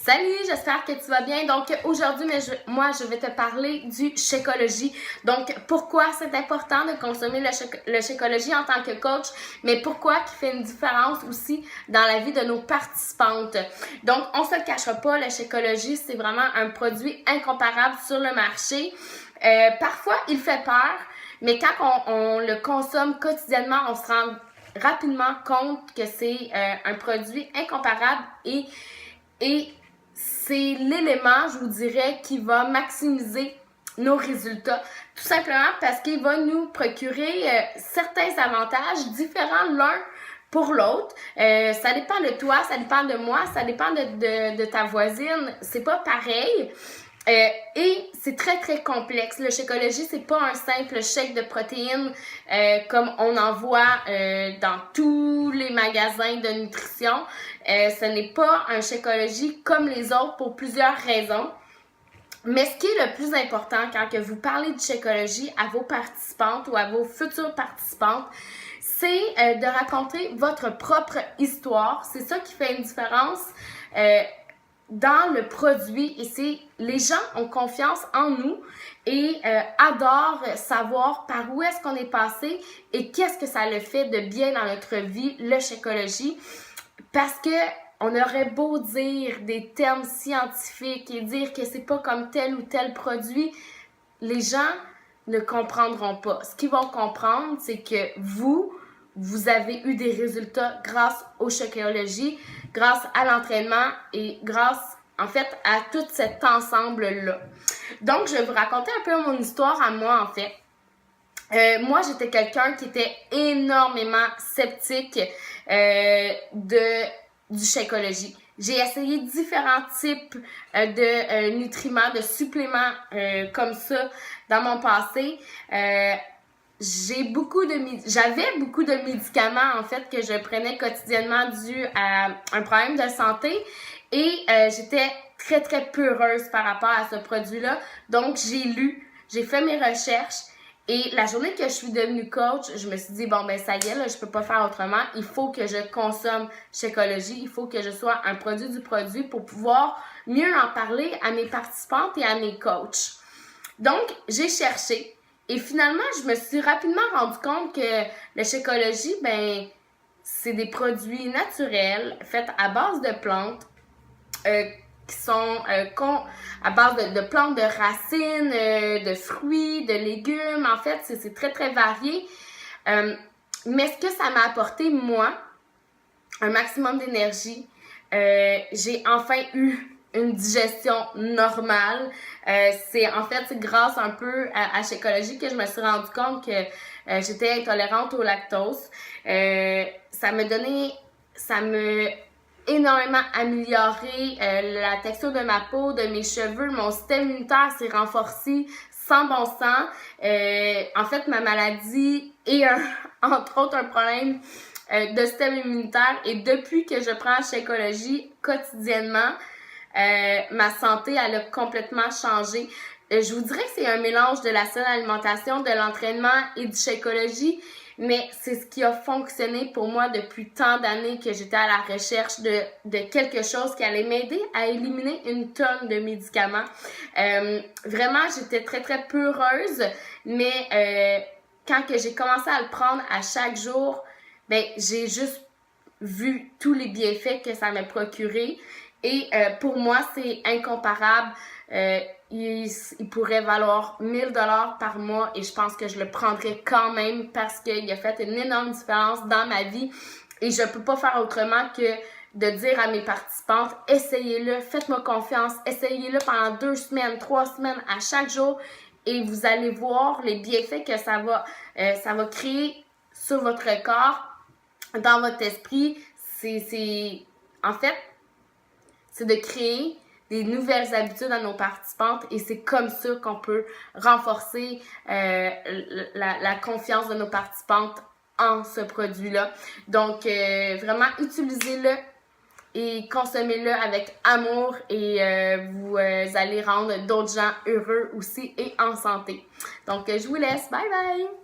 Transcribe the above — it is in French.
Salut, j'espère que tu vas bien. Donc aujourd'hui, moi, je vais te parler du Shakeology. Donc pourquoi c'est important de consommer le Shakeology en tant que coach, mais pourquoi qui fait une différence aussi dans la vie de nos participantes. Donc on se le cachera pas, le Shakeology, c'est vraiment un produit incomparable sur le marché. Parfois, il fait peur, mais quand on le consomme quotidiennement, on se rend rapidement compte que c'est un produit incomparable et c'est l'élément, je vous dirais, qui va maximiser nos résultats. Tout simplement parce qu'il va nous procurer certains avantages différents l'un pour l'autre. Ça dépend de toi, ça dépend de moi, ça dépend de ta voisine. C'est pas pareil. Et c'est très très complexe. Le Shakeology, c'est pas un simple shake de protéines comme on en voit dans tous les magasins de nutrition. Ce n'est pas un Shakeology comme les autres pour plusieurs raisons. Mais ce qui est le plus important quand que vous parlez de Shakeology à vos participantes ou à vos futures participantes, c'est de raconter votre propre histoire. C'est ça qui fait une différence dans le produit, et c'est les gens ont confiance en nous et adorent savoir par où est-ce qu'on est passé et qu'est-ce que ça le fait de bien dans notre vie, le Shakeology, parce que on aurait beau dire des termes scientifiques et dire que c'est pas comme tel ou tel produit, les gens ne comprendront pas. Ce qu'ils vont comprendre, c'est que vous avez eu des résultats grâce au Shakeology, grâce à l'entraînement et grâce, en fait, à tout cet ensemble-là. Donc, je vais vous raconter un peu mon histoire à moi, en fait. Moi, j'étais quelqu'un qui était énormément sceptique du Shakeology. J'ai essayé différents types de nutriments, de suppléments comme ça dans mon passé. J'avais beaucoup de médicaments en fait que je prenais quotidiennement dû à un problème de santé et j'étais très très peureuse par rapport à ce produit-là. Donc j'ai fait mes recherches et la journée que je suis devenue coach, je me suis dit bon ben ça y est là, je peux pas faire autrement, il faut que je consomme Shakeology, il faut que je sois un produit du produit pour pouvoir mieux en parler à mes participantes et à mes coachs. Donc j'ai cherché. Et finalement, je me suis rapidement rendu compte que le Shakeology, ben, c'est des produits naturels faits à base de plantes qui sont à base de plantes, de racines, de fruits, de légumes. En fait, c'est très, très varié. Mais ce que ça m'a apporté, moi, un maximum d'énergie, j'ai enfin eu une digestion normale. C'est grâce un peu à Shakeology que je me suis rendu compte que j'étais intolérante au lactose. Ça m'a énormément amélioré la texture de ma peau, de mes cheveux, mon système immunitaire s'est renforcé sans bon sens. En fait, ma maladie est entre autres un problème de système immunitaire, et depuis que je prends Shakeology quotidiennement, ma santé, elle a complètement changé. Je vous dirais que c'est un mélange de la seule alimentation, de l'entraînement et du Shakeology, mais c'est ce qui a fonctionné pour moi depuis tant d'années que j'étais à la recherche de quelque chose qui allait m'aider à éliminer une tonne de médicaments. Vraiment, j'étais très, très peureuse, mais quand que j'ai commencé à le prendre à chaque jour, ben j'ai juste vu tous les bienfaits que ça m'a procuré. Et pour moi, c'est incomparable. Il pourrait valoir 1000$ par mois et je pense que je le prendrais quand même parce qu'il a fait une énorme différence dans ma vie. Et je peux pas faire autrement que de dire à mes participantes, essayez-le, faites-moi confiance, essayez-le pendant 2 semaines, 3 semaines à chaque jour et vous allez voir les bienfaits que ça va créer sur votre corps, dans votre esprit. En fait, c'est de créer des nouvelles habitudes à nos participantes et c'est comme ça qu'on peut renforcer la confiance de nos participantes en ce produit-là. Donc, vraiment, utilisez-le et consommez-le avec amour et vous allez rendre d'autres gens heureux aussi et en santé. Donc, je vous laisse. Bye bye!